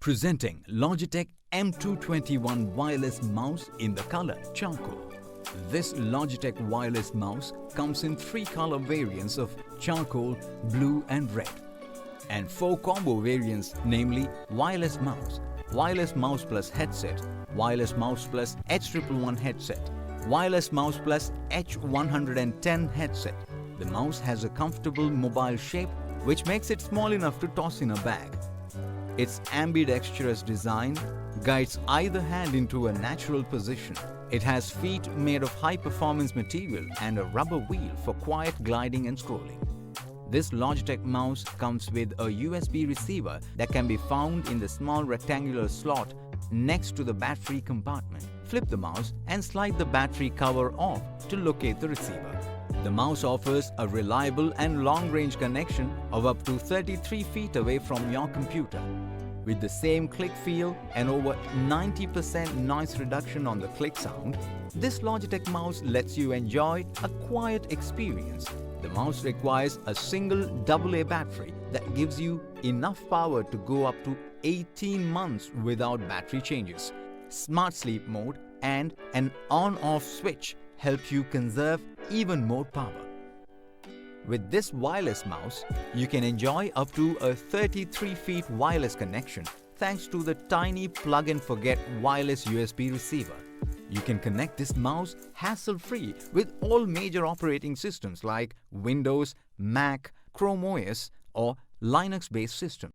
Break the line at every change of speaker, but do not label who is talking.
Presenting Logitech M221 wireless mouse in the color charcoal. This Logitech wireless mouse comes in 3 color variants of charcoal, blue and red, and 4 combo variants, namely wireless mouse plus headset, wireless mouse plus H111 headset, wireless mouse plus H110 headset. The mouse has a comfortable mobile shape which makes it small enough to toss in a bag. Its ambidextrous design guides either hand into a natural position. It has feet made of high-performance material and a rubber wheel for quiet gliding and scrolling. This Logitech mouse comes with a USB receiver that can be found in the small rectangular slot next to the battery compartment. Flip the mouse and slide the battery cover off to locate the receiver. The mouse offers a reliable and long-range connection of up to 33 feet away from your computer. With the same click feel and over 90% noise reduction on the click sound, this Logitech mouse lets you enjoy a quiet experience. The mouse requires a single AA battery that gives you enough power to go up to 18 months without battery changes. Smart sleep mode and an on-off switch help you conserve even more power. With this wireless mouse, you can enjoy up to a 33 feet wireless connection thanks to the tiny plug-and-forget wireless USB receiver. You can connect this mouse hassle-free with all major operating systems like Windows, Mac, Chrome OS or Linux-based systems.